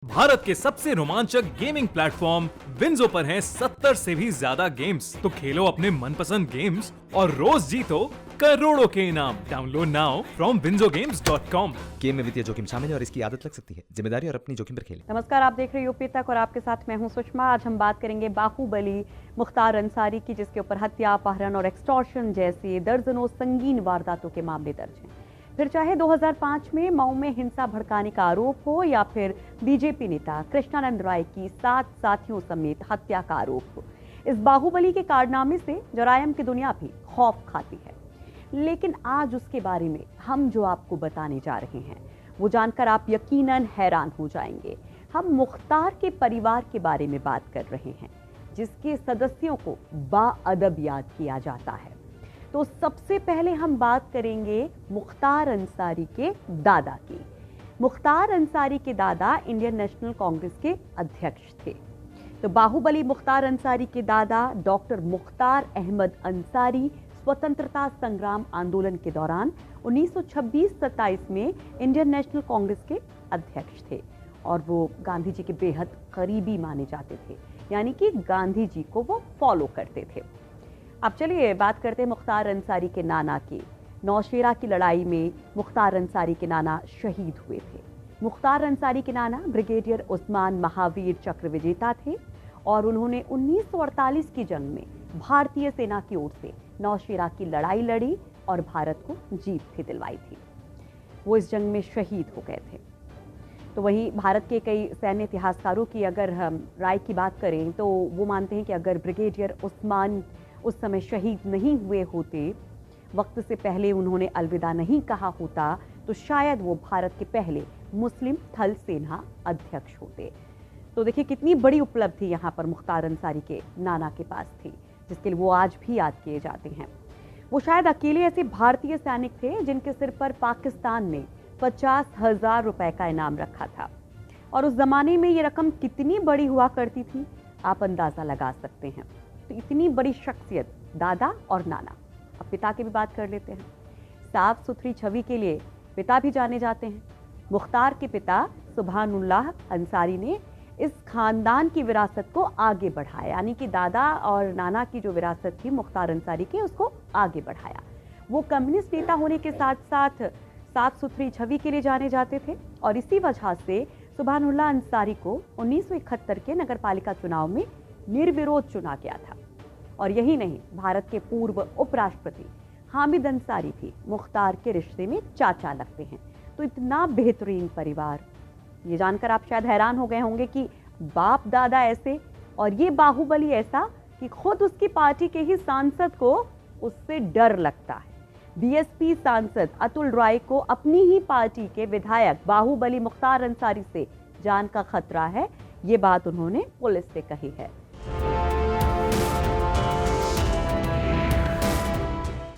भारत के सबसे रोमांचक गेमिंग प्लेटफॉर्म विंजो पर हैं 70 से भी ज्यादा गेम्स। तो खेलो अपने मनपसंद गेम्स और रोज जीतो करोड़ों के इनाम। Download now from winzogames.com। Game में वित्तीय जोखिम शामिल है और इसकी आदत लग सकती है। जिम्मेदारी और अपनी जोखिम पर खेलें। नमस्कार, आप देख रहे हैं यूपी तक और आपके साथ मैं हूं सुषमा। आज हम बात करेंगे बाहुबली मुख्तार अंसारी की, जिसके ऊपर हत्या, अपहरण और एक्सटॉर्शन जैसी दर्जनों संगीन वारदातों के मामले दर्ज हैं। फिर चाहे 2005 में मऊ में हिंसा भड़काने का आरोप हो या फिर बीजेपी नेता कृष्णानंद राय की 7 साथियों समेत हत्या का आरोप हो, इस बाहुबली के कारनामे से जरायम की दुनिया भी खौफ खाती है। लेकिन आज उसके बारे में हम जो आपको बताने जा रहे हैं वो जानकर आप यकीनन हैरान हो जाएंगे। हम मुख्तार के परिवार के बारे में बात कर रहे हैं, जिसके सदस्यों को बाअदब याद किया जाता है। तो सबसे पहले हम बात करेंगे मुख्तार अंसारी के दादा की। मुख्तार अंसारी के दादा इंडियन नेशनल कांग्रेस के अध्यक्ष थे। तो बाहुबली मुख्तार अंसारी के दादा डॉक्टर मुख्तार अहमद अंसारी स्वतंत्रता संग्राम आंदोलन के दौरान 1926-27 में इंडियन नेशनल कांग्रेस के अध्यक्ष थे और वो गांधी जी के बेहद करीबी माने जाते थे, यानी कि गांधी जी को वो फॉलो करते थे। अब चलिए बात करते हैं मुख्तार अंसारी के नाना की। नौशेरा की लड़ाई में मुख्तार अंसारी के नाना शहीद हुए थे। मुख्तार अंसारी के नाना ब्रिगेडियर उस्मान महावीर चक्र विजेता थे और उन्होंने 1948 की जंग में भारतीय सेना की ओर से नौशेरा की लड़ाई लड़ी और भारत को जीत भी दिलवाई थी। वो इस जंग में शहीद हो गए थे। तो वहीं भारत के कई सैन्य इतिहासकारों की अगर हम राय की बात करें तो वो मानते हैं कि अगर ब्रिगेडियर उस्मान उस समय शहीद नहीं हुए होते, वक्त से पहले उन्होंने अलविदा नहीं कहा होता, तो शायद वो भारत के पहले मुस्लिम थल सेना अध्यक्ष होते। तो देखिए कितनी बड़ी उपलब्धि यहाँ पर मुख्तार अंसारी के नाना के पास थी, जिसके लिए वो आज भी याद किए जाते हैं। वो शायद अकेले ऐसे भारतीय सैनिक थे जिनके सिर पर पाकिस्तान ने 50,000 रुपए का इनाम रखा था। और उस जमाने में ये रकम कितनी बड़ी हुआ करती थी, आप अंदाजा लगा सकते हैं। तो इतनी बड़ी शख्सियत दादा और नाना। अब पिता की भी बात कर लेते हैं। साफ सुथरी छवि के लिए पिता भी जाने जाते हैं। मुख्तार के पिता सुभानुल्लाह अंसारी ने इस खानदान की विरासत को आगे बढ़ाया, यानी कि दादा और नाना की जो विरासत थी मुख्तार अंसारी की, उसको आगे बढ़ाया। वो कम्युनिस्ट नेता होने के साथ साथ साफ सुथरी छवि के लिए जाने जाते थे और इसी वजह से सुभानुल्लाह अंसारी को 1971 के नगरपालिका चुनाव में निर्विरोध चुना गया था। और यही नहीं, भारत के पूर्व उपराष्ट्रपति हामिद अंसारी भी मुख्तार के रिश्ते में चाचा लगते हैं। तो इतना बेहतरीन परिवार, ये जानकर आप शायद हैरान हो गए होंगे कि बाप दादा ऐसे और ये बाहुबली ऐसा कि खुद उसकी पार्टी के ही सांसद को उससे डर लगता है। बीएसपी सांसद अतुल राय को अपनी ही पार्टी के विधायक बाहुबली मुख्तार अंसारी से जान का खतरा है, ये बात उन्होंने पुलिस से कही है।